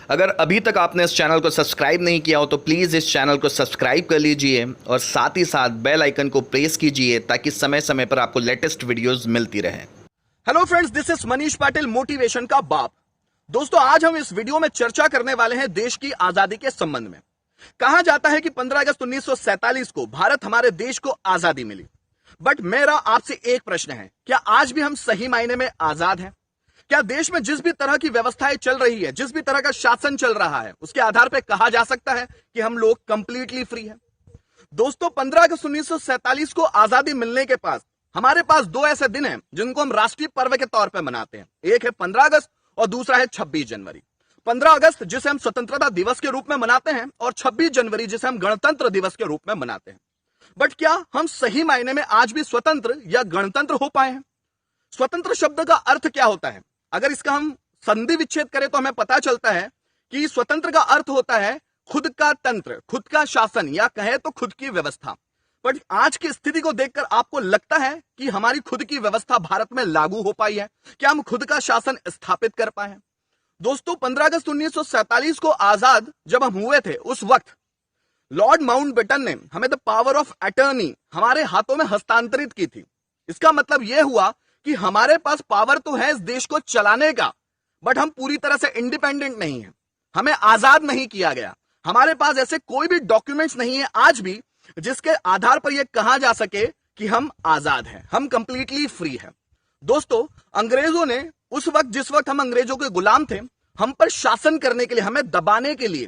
अगर अभी तक आपने इस चैनल को सब्सक्राइब नहीं किया हो तो प्लीज़ इस चैनल को सब्सक्राइब कर लीजिए और साथ ही साथ बेल आइकन को प्रेस कीजिए ताकि समय समय पर आपको लेटेस्ट वीडियोस मिलती रहें। Hello friends, this is Manish Patil, motivation का बाप। दोस्तों, आज हम इस वीडियो में चर्चा करने वाले हैं देश की आजादी के संबंध में। कहा जाता है कि 15 अगस्त 1947 को भारत हमारे देश को आजादी मिली। बट मेरा आपसे एक प्रश्न है, क्या आज भी हम सही मायने में आजाद हैं? क्या देश में जिस भी तरह की व्यवस्थाएं चल रही है, जिस भी तरह का शासन चल रहा है, उसके आधार पर कहा जा सकता है कि हम लोग कंप्लीटली फ्री हैं? दोस्तों, 15 अगस्त 1947 को आजादी मिलने के पास हमारे पास दो ऐसे दिन हैं जिनको हम राष्ट्रीय पर्व के तौर पर मनाते हैं। एक है 15 अगस्त और दूसरा है 26 जनवरी। 15 अगस्त जिसे हम स्वतंत्रता दिवस के रूप में मनाते हैं और 26 जनवरी जिसे हम गणतंत्र दिवस के रूप में मनाते हैं। बट क्या हम सही मायने में आज भी स्वतंत्र या गणतंत्र हो पाए हैं? स्वतंत्र शब्द का अर्थ क्या होता है? अगर इसका हम संधि विच्छेद करें तो हमें पता चलता है कि स्वतंत्र का अर्थ होता है खुद का तंत्र, खुद का शासन, या कहे तो खुद की व्यवस्था। बट आज की स्थिति को देखकर आपको लगता है कि हमारी खुद की व्यवस्था भारत में लागू हो पाई है? क्या हम खुद का शासन स्थापित कर पाए हैं? दोस्तों, 15 अगस्त 1947 को आजाद जब हम हुए थे, उस वक्त लॉर्ड माउंटबेटन ने हमें द पावर ऑफ अटर्नी हमारे हाथों में हस्तांतरित की थी। इसका मतलब यह हुआ कि हमारे पास पावर तो है इस देश को चलाने का, बट हम पूरी तरह से इंडिपेंडेंट नहीं है। हमें आजाद नहीं किया गया। हमारे पास ऐसे कोई भी डॉक्यूमेंट्स नहीं है आज भी जिसके आधार पर यह कहा जा सके कि हम आजाद हैं, हम कंप्लीटली फ्री हैं। दोस्तों, अंग्रेजों ने उस वक्त, जिस वक्त हम अंग्रेजों के गुलाम थे, हम पर शासन करने के लिए, हमें दबाने के लिए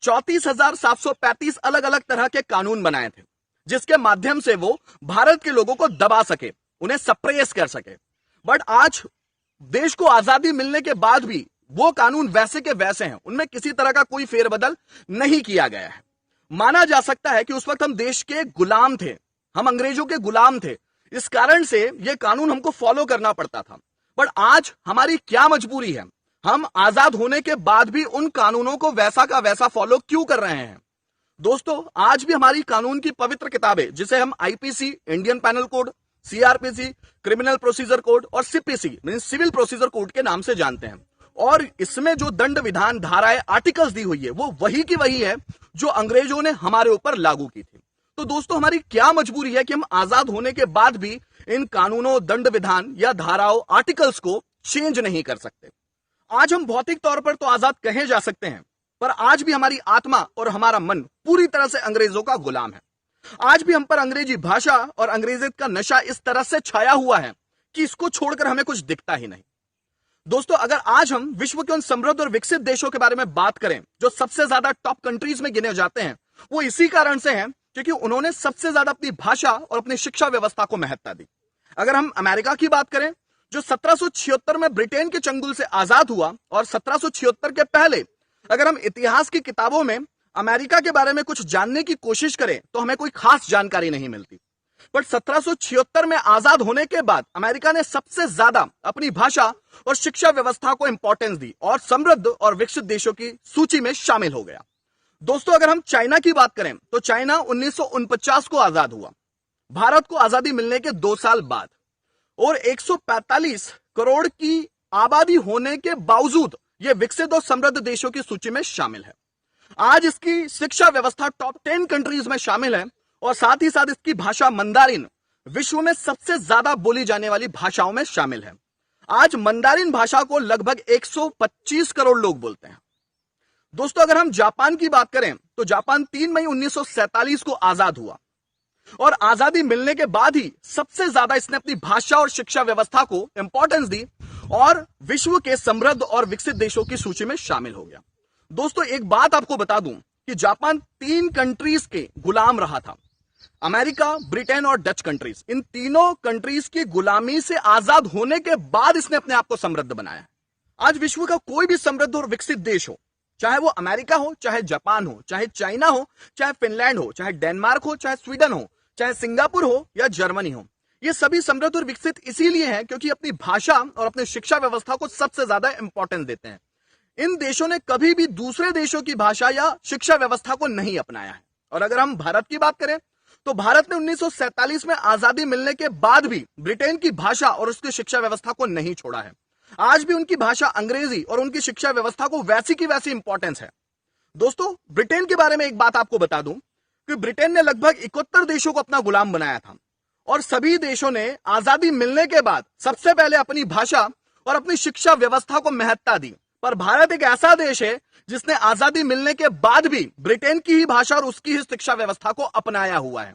34,735 अलग अलग तरह के कानून बनाए थे, जिसके माध्यम से वो भारत के लोगों को दबा सके, उन्हें सप्रेस कर सके। बट आज देश को आजादी मिलने के बाद भी वो कानून वैसे के वैसे हैं, उनमें किसी तरह का कोई फेरबदल नहीं किया गया है। माना जा सकता है कि उस वक्त हम देश के गुलाम थे, हम अंग्रेजों के गुलाम थे। इस कारण से यह कानून हमको फॉलो करना पड़ता था। बट आज हमारी क्या मजबूरी है? हम आजाद होने के बाद भी उन कानूनों को वैसा का वैसा फॉलो क्यों कर रहे हैं? दोस्तों, आज भी हमारी कानून की पवित्र किताबें, जिसे हम IPC, Indian penal code, CrPC, criminal procedure code और CPC means civil procedure code के नाम से जानते हैं, और इसमें जो दंड विधान धाराएं, आर्टिकल्स दी हुई है, वो वही की वही है जो अंग्रेजों ने हमारे ऊपर लागू की थी। तो दोस्तों, हमारी क्या मजबूरी है कि हम आजाद होने के बाद भी इन कानूनों, दंड विधान या धाराओं, आर्टिकल्स को चेंज नहीं कर सकते? आज हम भौतिक तौर पर तो आजाद कहे जा सकते हैं, पर आज भी हमारी आत्मा और हमारा मन पूरी तरह से अंग्रेजों का गुलाम है। आज भी हम पर अंग्रेजी भाषा और अंग्रेजियत का नशा इस तरह से छाया हुआ है कि इसको छोड़कर हमें कुछ दिखता ही नहीं। दोस्तों, अगर आज हम विश्व के उन समृद्ध और विकसित देशों के बारे में बात करें जो सबसे ज्यादा टॉप कंट्रीज में गिने जाते हैं, वो इसी कारण से हैं क्योंकि उन्होंने सबसे ज्यादा अपनी भाषा और अपनी शिक्षा व्यवस्था को महत्ता दी। अगर हम अमेरिका की बात करें, जो 1776 में ब्रिटेन के चंगुल से आजाद हुआ, और 1776 के पहले अगर हम इतिहास की किताबों में अमेरिका के बारे में कुछ जानने की कोशिश करें तो हमें कोई खास जानकारी नहीं मिलती। बट 1776 में आजाद होने के बाद अमेरिका ने सबसे ज्यादा अपनी भाषा और शिक्षा व्यवस्था को इंपॉर्टेंस दी और समृद्ध और विकसित देशों की सूची में शामिल हो गया। दोस्तों, अगर हम चाइना की बात करें तो चाइना 1949 को आजाद हुआ, भारत को आजादी मिलने के 2 साल बाद, और 145 करोड़ की आबादी होने के बावजूद यह विकसित और समृद्ध देशों की सूची में शामिल है। आज इसकी शिक्षा व्यवस्था टॉप 10 कंट्रीज में शामिल है, और साथ ही साथ इसकी भाषा मंदारिन विश्व में सबसे ज्यादा बोली जाने वाली भाषाओं में शामिल है। आज मंदारिन भाषा को लगभग 125 करोड़ लोग बोलते हैं। दोस्तों, अगर हम जापान की बात करें तो जापान 3 मई 1947 को आजाद हुआ, और आजादी मिलने के बाद ही सबसे ज्यादा इसने अपनी भाषा और शिक्षा व्यवस्था को इंपॉर्टेंस दी और विश्व के समृद्ध और विकसित देशों की सूची में शामिल हो गया। दोस्तों, एक बात आपको बता दूं कि जापान 3 कंट्रीज के गुलाम रहा था, अमेरिका, ब्रिटेन और डच कंट्रीज। इन तीनों कंट्रीज की गुलामी से आजाद होने के बाद इसने अपने आप को समृद्ध बनाया। आज विश्व का कोई भी समृद्ध और विकसित देश हो, चाहे वो अमेरिका हो, चाहे जापान हो, चाहे चाइना हो, चाहे फिनलैंड हो, चाहे डेनमार्क हो, चाहे स्वीडन हो, चाहे सिंगापुर हो या जर्मनी हो, ये सभी समृद्ध और विकसित इसीलिए हैं क्योंकि अपनी भाषा और अपनी शिक्षा व्यवस्था को सबसे ज्यादा इंपॉर्टेंस देते हैं। इन देशों ने कभी भी दूसरे देशों की भाषा या शिक्षा व्यवस्था को नहीं अपनाया है। और अगर हम भारत की बात करें तो भारत ने 1947 में आजादी मिलने के बाद भी ब्रिटेन की भाषा और उसकी शिक्षा व्यवस्था को नहीं छोड़ा है। आज भी उनकी भाषा अंग्रेजी और उनकी शिक्षा व्यवस्था को वैसी की वैसी इंपॉर्टेंस है। दोस्तों, ब्रिटेन के बारे में एक बात आपको बता दूं कि ब्रिटेन ने लगभग 71 देशों को अपना गुलाम बनाया था और सभी देशों ने आजादी मिलने के बाद सबसे पहले अपनी भाषा और अपनी शिक्षा व्यवस्था को महत्ता दी। पर भारत एक ऐसा देश है जिसने आजादी मिलने के बाद भी ब्रिटेन की ही भाषा और उसकी ही शिक्षा व्यवस्था को अपनाया हुआ है।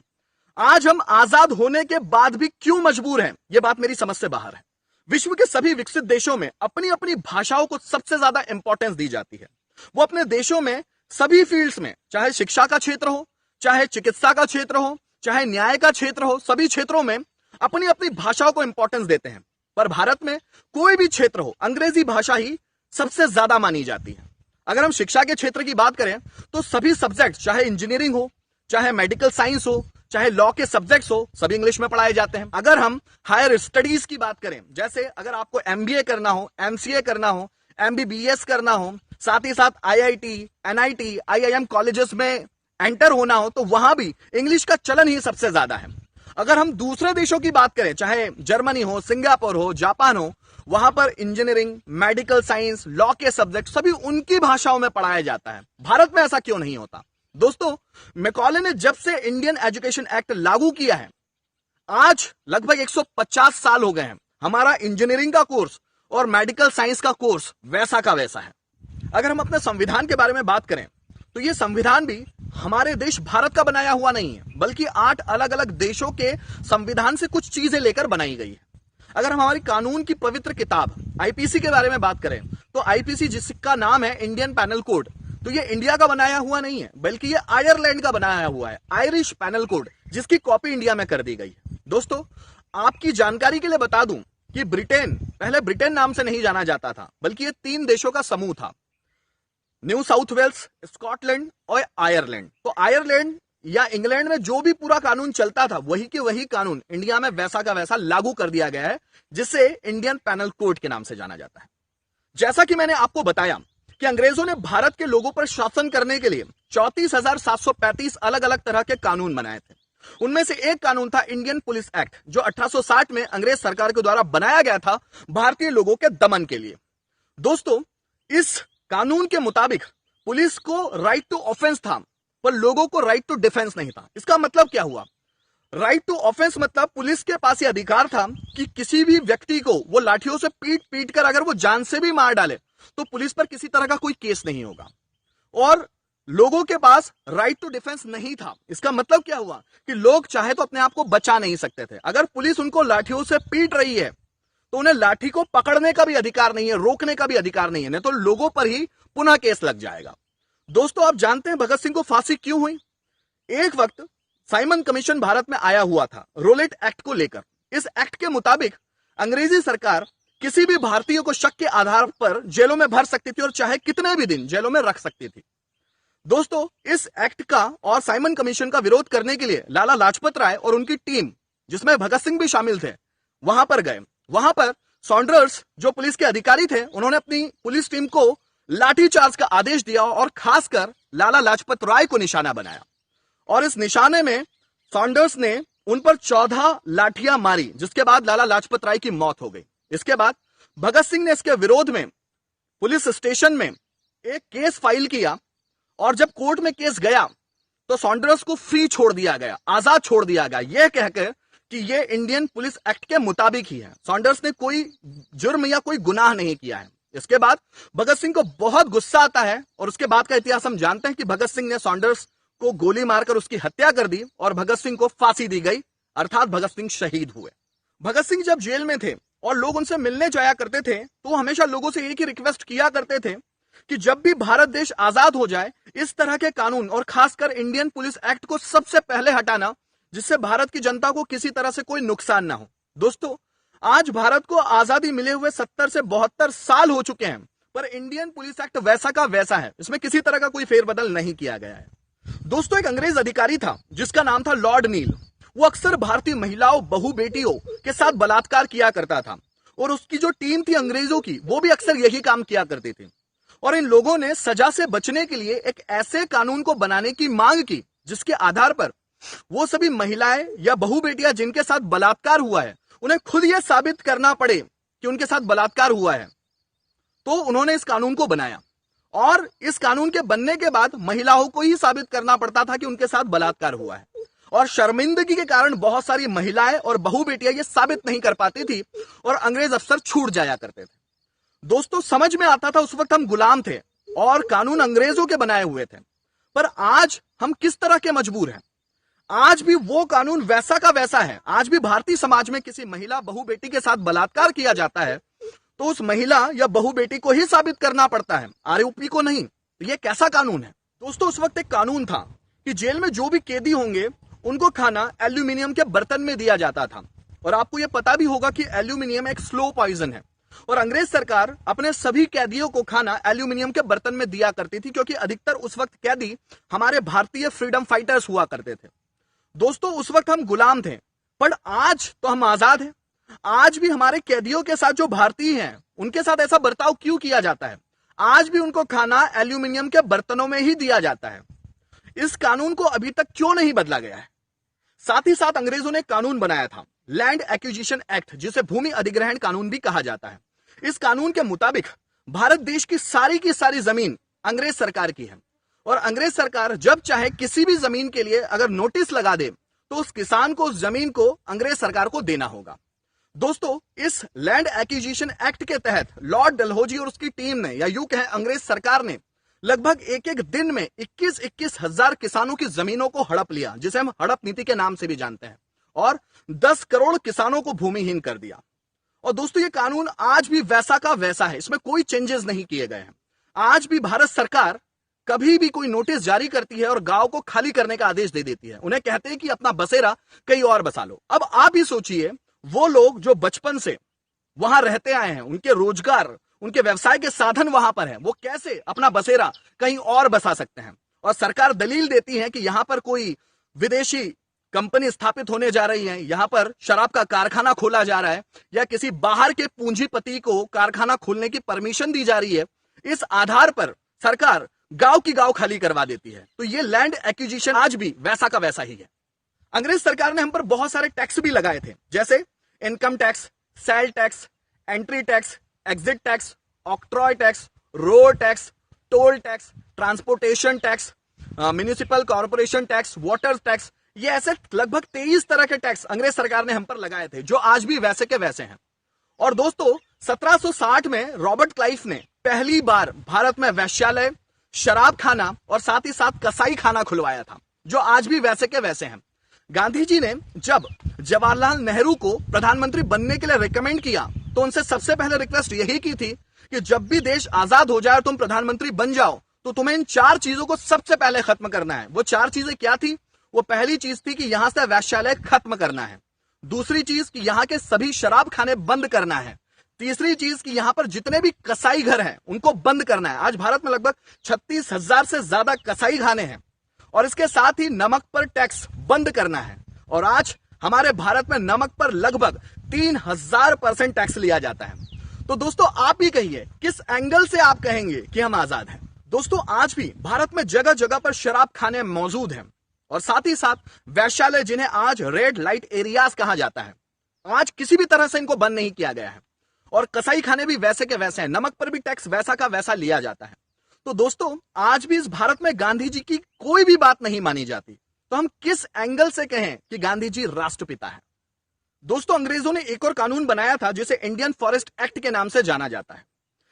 आज हम आजाद होने के बाद भी क्यों मजबूर हैं, यह बात मेरी समझ से बाहर है। विश्व के सभी विकसित देशों में अपनी अपनी भाषाओं को सबसे ज्यादा इंपॉर्टेंस दी जाती है। वो अपने देशों में सभी फील्ड्स में, चाहे शिक्षा का क्षेत्र हो, चाहे चिकित्सा का क्षेत्र हो, चाहे न्याय का क्षेत्र हो, सभी क्षेत्रों में अपनी अपनी भाषाओं को इंपॉर्टेंस देते हैं। पर भारत में कोई भी क्षेत्र हो, अंग्रेजी भाषा ही सबसे ज्यादा मानी जाती है। अगर हम शिक्षा के क्षेत्र की बात करें तो सभी सब्जेक्ट, चाहे इंजीनियरिंग हो, चाहे मेडिकल साइंस हो, चाहे लॉ के सब्जेक्ट्स हो, सभी इंग्लिश में पढ़ाए जाते हैं। अगर हम हायर स्टडीज की बात करें, जैसे अगर आपको एमबीए करना हो, एमसीए करना हो, एमबीबीएस करना हो, साथ ही साथ आईआईटी, एनआईटी, आईआईएम कॉलेजेस में एंटर होना हो, तो वहां भी इंग्लिश का चलन ही सबसे ज्यादा है। अगर हम दूसरे देशों की बात करें, चाहे जर्मनी हो, सिंगापुर हो, जापान हो, वहां पर इंजीनियरिंग, मेडिकल साइंस, लॉ के सब्जेक्ट सभी उनकी भाषाओं में पढ़ाया जाता है। भारत में ऐसा क्यों नहीं होता? दोस्तों, मैकॉले ने जब से इंडियन एजुकेशन एक्ट लागू किया है, आज लगभग 150 साल हो गए हैं। हमारा इंजीनियरिंग का कोर्स और मेडिकल साइंस का कोर्स वैसा का वैसा है। अगर हम अपने संविधान के बारे में बात करें तो यह संविधान भी हमारे देश भारत का बनाया हुआ नहीं है, बल्कि 8 अलग अलग देशों के संविधान से कुछ चीजें लेकर बनाई गई है। अगर हम हमारी कानून की पवित्र किताब आईपीसी के बारे में बात करें तो आईपीसी, जिसका नाम है इंडियन पैनल कोड, तो ये इंडिया का बनाया हुआ नहीं है, बल्कि ये आयरलैंड का बनाया हुआ है, आयरिश पैनल कोड, जिसकी कॉपी इंडिया में कर दी गई है। दोस्तों, आपकी जानकारी के लिए बता दूं कि ब्रिटेन पहले ब्रिटेन नाम से नहीं जाना जाता था, बल्कि ये 3 देशों का समूह था, न्यू साउथ वेल्स, स्कॉटलैंड और आयरलैंड। तो आयरलैंड या इंग्लैंड में जो भी पूरा कानून चलता था, वही के वही कानून इंडिया में वैसा का वैसा लागू कर दिया गया है, जिसे इंडियन पैनल कोड के नाम से जाना जाता है। जैसा कि मैंने आपको बताया कि अंग्रेजों ने भारत के लोगों पर शासन करने के लिए 34,735 अलग अलग तरह के कानून बनाए थे। उनमें से एक कानून था इंडियन पुलिस एक्ट, जो 1860 में अंग्रेज सरकार के द्वारा बनाया गया था भारतीय लोगों के दमन के लिए। दोस्तों, इस कानून के मुताबिक पुलिस को राइट टू ऑफेंस था, पर लोगों को राइट टू डिफेंस नहीं था। इसका मतलब क्या हुआ? राइट टू ऑफेंस मतलब पुलिस के पास यह अधिकार था कि किसी भी व्यक्ति को वो लाठियों से पीट पीट कर अगर वो जान से भी मार डाले तो पुलिस पर किसी तरह का कोई केस नहीं होगा। और लोगों के पास राइट टू डिफेंस नहीं था। इसका मतलब क्या हुआ कि लोग चाहे तो अपने आप को बचा नहीं सकते थे। अगर पुलिस उनको लाठियों से पीट रही है तो उन्हें लाठी को पकड़ने का भी अधिकार नहीं है, रोकने का भी अधिकार नहीं है, नहीं तो लोगों पर ही पुनः केस लग जाएगा। दोस्तों, आप जानते हैं भगत सिंह को फांसी क्यों हुई? एक वक्त साइमन कमीशन भारत में आया हुआ था रोलेट एक्ट को लेकर। इस एक्ट के मुताबिक अंग्रेजी सरकार किसी भी भारतीय को शक के आधार पर जेलों में भर सकती थी और चाहे कितने भी दिन जेलों में रख सकती थी। दोस्तों, इस एक्ट का और साइमन कमीशन का विरोध करने के लिए लाला लाजपत राय और उनकी टीम, जिसमें भगत सिंह भी शामिल थे, वहां पर गए। वहां पर सॉन्डर्स, जो पुलिस के अधिकारी थे, उन्होंने अपनी पुलिस टीम को लाठीचार्ज का आदेश दिया और खासकर लाला लाजपत राय को निशाना बनाया। और इस निशाने में सॉन्डर्स ने उन पर 14 लाठियां मारी, जिसके बाद लाला लाजपत राय की मौत हो गई। इसके बाद भगत सिंह ने इसके विरोध में पुलिस स्टेशन में एक केस फाइल किया और जब कोर्ट में केस गया तो सॉन्डर्स को फ्री छोड़ दिया गया, आजाद छोड़ दिया गया, यह कहकर कि यह इंडियन पुलिस एक्ट के मुताबिक ही है। सॉन्डर्स ने कोई जुर्म या कोई गुनाह नहीं किया है। इसके बाद भगत सिंह को बहुत गुस्सा आता है और उसके बाद का इतिहास हम जानते हैं कि भगत सिंह ने सॉन्डर्स को गोली मारकर उसकी हत्या कर दी और भगत सिंह को फांसी दी गई, अर्थात भगत सिंह शहीद हुए। भगत सिंह जब जेल में थे और लोग उनसे मिलने जाया करते थे तो हमेशा लोगों से एक ही रिक्वेस्ट किया करते थे कि जब भी भारत देश आजाद हो जाए, इस तरह के कानून और खासकर इंडियन पुलिस एक्ट को सबसे पहले हटाना, जिससे भारत की जनता को किसी तरह से कोई नुकसान ना हो। दोस्तों, आज भारत को आजादी मिले हुए 70 से 72 साल हो चुके हैं, पर इंडियन पुलिस एक्ट वैसा का वैसा है, इसमें किसी तरह का कोई फेरबदल नहीं किया गया है। दोस्तों, एक अंग्रेज अधिकारी था जिसका नाम था लॉर्ड नील। वो अक्सर भारतीय महिलाओं, बहू बेटियों के साथ बलात्कार किया करता था और उसकी जो टीम थी अंग्रेजों की, वो भी अक्सर यही काम किया करती थी। और इन लोगों ने सजा से बचने के लिए एक ऐसे कानून को बनाने की मांग की जिसके आधार पर वो सभी महिलाएं या बहू बेटियां जिनके साथ बलात्कार हुआ है, उन्हें खुद यह साबित करना पड़े कि उनके साथ बलात्कार हुआ है, तो उन्होंने इस कानून को बनाया और इस कानून के बनने के बाद महिलाओं को ही साबित करना पड़ता था कि उनके साथ बलात्कार हुआ है और शर्मिंदगी के कारण बहुत सारी महिलाएं और बहू बेटियां ये साबित नहीं कर पाती थी और अंग्रेज अफसर छूट जाया करते थे। दोस्तों, समझ में आता था उस वक्त हम गुलाम थे और कानून अंग्रेजों के बनाए हुए थे, पर आज हम किस तरह के मजबूर हैं। आज भी वो कानून वैसा का वैसा है। आज भी भारतीय समाज में किसी महिला बहू बेटी के साथ बलात्कार किया जाता है तो उस महिला या बहू बेटी को ही साबित करना पड़ता है, आरोपी को नहीं। तो ये कैसा कानून है दोस्तों? उस वक्त एक कानून था कि जेल में जो भी कैदी होंगे उनको खाना एल्यूमिनियम के बर्तन में दिया जाता था और आपको यह पता भी होगा कि एल्यूमिनियम एक स्लो पॉइजन है और अंग्रेज सरकार अपने सभी कैदियों को खाना एल्यूमिनियम के बर्तन में दिया करती थी, क्योंकि अधिकतर उस वक्त कैदी हमारे भारतीय फ्रीडम फाइटर्स हुआ करते थे। दोस्तों, उस वक्त हम गुलाम थे, पर आज तो हम आजाद हैं। आज भी हमारे कैदियों के साथ जो भारतीय हैं उनके साथ ऐसा बर्ताव क्यों किया जाता है? आज भी उनको खाना एल्यूमिनियम के बर्तनों में ही दिया जाता है। इस कानून को अभी तक क्यों नहीं बदला गया है? साथ ही साथ अंग्रेजों ने कानून बनाया था लैंड एक्विजिशन एक्ट, जिसे भूमि अधिग्रहण कानून भी कहा जाता है। इस कानून के मुताबिक भारत देश की सारी जमीन अंग्रेज सरकार की है और अंग्रेज सरकार जब चाहे किसी भी जमीन के लिए अगर नोटिस लगा दे तो उस किसान को उस जमीन को अंग्रेज सरकार को देना होगा। दोस्तों, इस लैंड एक्विजिशन एक्ट के तहत लॉर्ड डलहौजी और उसकी टीम ने, या यूं कहें अंग्रेज सरकार ने, लगभग एक दिन में 21 हजार किसानों की जमीनों को हड़प लिया, जिसे हम हड़प नीति के नाम से भी जानते हैं, और 10 करोड़ किसानों को भूमिहीन कर दिया। और दोस्तों, ये कानून आज भी वैसा का वैसा है, इसमें कोई चेंजेस नहीं किए गए हैं। आज भी भारत सरकार कभी भी कोई नोटिस जारी करती है और गांव को खाली करने का आदेश दे देती है। उन्हें कहते हैं कि अपना बसेरा कहीं और बसा लो। अब आप ही सोचिए, वो लोग जो बचपन से वहां रहते आए हैं, उनके रोजगार, उनके व्यवसाय के साधन वहां पर हैं, वो कैसे अपना बसेरा कहीं और बसा सकते हैं? और सरकार दलील देती है कि यहां पर कोई विदेशी कंपनी स्थापित होने जा रही है, यहां पर शराब का कारखाना खोला जा रहा है, या किसी बाहर के पूंजीपति को कारखाना खोलने की परमिशन दी जा रही है। इस आधार पर सरकार गांव की गांव खाली करवा देती है। तो ये लैंड एक्विजिशन आज भी वैसा का वैसा ही है। अंग्रेज सरकार ने हम पर बहुत सारे टैक्स भी लगाए थे, जैसे income tax, sale tax, entry tax, exit tax, octroi tax, road tax, toll tax, transportation tax, municipal corporation tax, water tax. ये ऐसे लगभग 23 तरह के टैक्स अंग्रेज सरकार ने हम पर लगाए थे, जो आज भी वैसे के वैसे हैं। और दोस्तों, 1760 में रॉबर्ट क्लाइव ने पहली बार भारत में वैश्यालय, शराब खाना और साथ ही साथ कसाई खाना खुलवाया था, जो आज भी वैसे के वैसे हैं। गांधी जी ने जब जवाहरलाल नेहरू को प्रधानमंत्री बनने के लिए रिकमेंड किया तो उनसे सबसे पहले रिक्वेस्ट यही की थी कि जब भी देश आजाद हो जाए और तुम प्रधानमंत्री बन जाओ तो तुम्हें इन 4 चीजों को सबसे पहले खत्म करना है। वो 4 चीजें क्या थी? वो पहली चीज थी कि यहां से वैश्यालय खत्म करना है। दूसरी चीज कि यहां के सभी शराब खाने बंद करना है। तीसरी चीज कि यहां पर जितने भी कसाई घर हैं उनको बंद करना है। आज भारत में लगभग 36,000 से ज्यादा कसाई खाने हैं। और इसके साथ ही नमक पर टैक्स बंद करना है। और आज हमारे भारत में नमक पर लगभग 3000% टैक्स लिया जाता है। तो दोस्तों, आप ही कहिए किस एंगल से आप कहेंगे कि हम आजाद हैं? दोस्तों, आज भी भारत में जगह जगह पर शराब खाने मौजूद हैं और साथ ही साथ वैश्यालय, जिन्हें आज रेड लाइट एरियाज कहा जाता है, आज किसी भी तरह से इनको बंद नहीं किया गया है। और कसाई खाने भी वैसे के वैसे हैं, नमक पर भी टैक्स वैसा का वैसा लिया जाता है। तो दोस्तों, आज भी इस भारत में गांधी जी की कोई भी बात नहीं मानी जाती। तो हम किस एंगल से कहें कि गांधी जी राष्ट्रपिता है? दोस्तों, अंग्रेजों ने एक और कानून बनाया था जिसे इंडियन फॉरेस्ट एक्ट के नाम से जाना जाता है।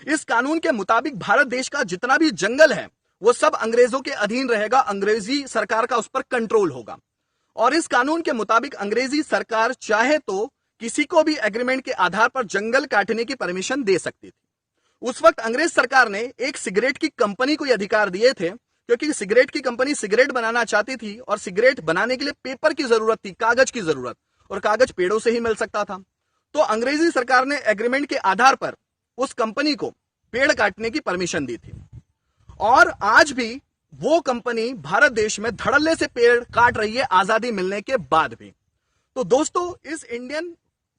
इस कानून के मुताबिक भारत देश का जितना भी जंगल है वो सब अंग्रेजों के अधीन रहेगा, अंग्रेजी सरकार का उस पर कंट्रोल होगा। और इस कानून के मुताबिक अंग्रेजी सरकार चाहे तो किसी को भी एग्रीमेंट के आधार पर जंगल काटने की परमिशन दे सकती थी। उस वक्त अंग्रेज सरकार ने एक सिगरेट की कंपनी को यह अधिकार दिए थे, क्योंकि सिगरेट की कंपनी सिगरेट बनाना चाहती थी और सिगरेट बनाने के लिए पेपर की जरूरत थी, कागज की जरूरत, और कागज पेड़ों से ही मिल सकता था। तो अंग्रेजी सरकार ने एग्रीमेंट के आधार पर उस कंपनी को पेड़ काटने की परमिशन दी थी। और आज भी वो कंपनी भारत देश में धड़ल्ले से पेड़ काट रही है, आजादी मिलने के बाद भी। तो दोस्तों, इस इंडियन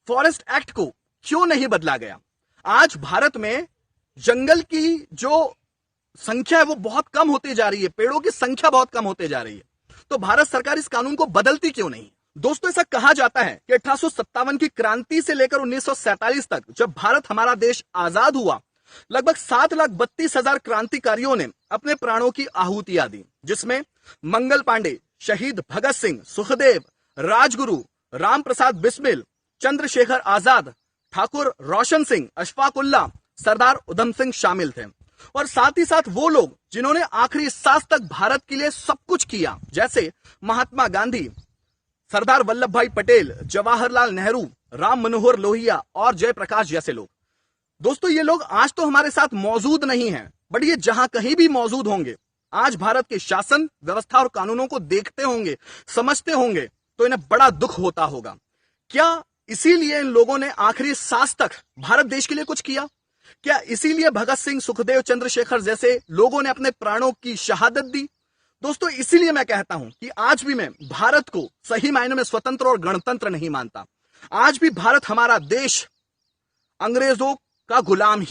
फॉरेस्ट एक्ट को क्यों नहीं बदला गया? आज भारत में जंगल की जो संख्या है वो बहुत कम होती जा रही है, पेड़ों की संख्या बहुत कम होती जा रही है। तो भारत सरकार इस कानून को बदलती क्यों नहीं? दोस्तों ऐसा कहा जाता है कि 1857 की क्रांति से लेकर 1947 तक जब भारत हमारा देश आजाद हुआ, लगभग 7,32,000 क्रांतिकारियों ने अपने प्राणों की आहुतियां दी, जिसमें मंगल पांडे, शहीद भगत सिंह, सुखदेव, राजगुरु, राम प्रसाद बिस्मिल, चंद्रशेखर आजाद, ठाकुर रोशन सिंह, अशफाक उल्लाह, सरदार उधम सिंह शामिल थे। और साथ ही साथ वो लोग जिन्होंने आखिरी सांस तक भारत के लिए सब कुछ किया, जैसे महात्मा गांधी, सरदार वल्लभ भाई पटेल, जवाहरलाल नेहरू, राम मनोहर लोहिया और जयप्रकाश जैसे लोग। दोस्तों ये लोग आज तो हमारे साथ मौजूद नहीं हैं, बट ये जहां कहीं भी मौजूद होंगे, आज भारत के शासन व्यवस्था और कानूनों को देखते होंगे, समझते होंगे, तो इन्हें बड़ा दुख होता होगा। क्या इसीलिए इन लोगों ने आखिरी सांस तक भारत देश के लिए कुछ किया? क्या इसीलिए भगत सिंह, सुखदेव, चंद्रशेखर जैसे लोगों ने अपने प्राणों की शहादत दी? दोस्तों इसीलिए मैं कहता हूं कि आज भी मैं भारत को सही मायने में स्वतंत्र और गणतंत्र नहीं मानता। आज भी भारत हमारा देश अंग्रेजों का गुलाम ही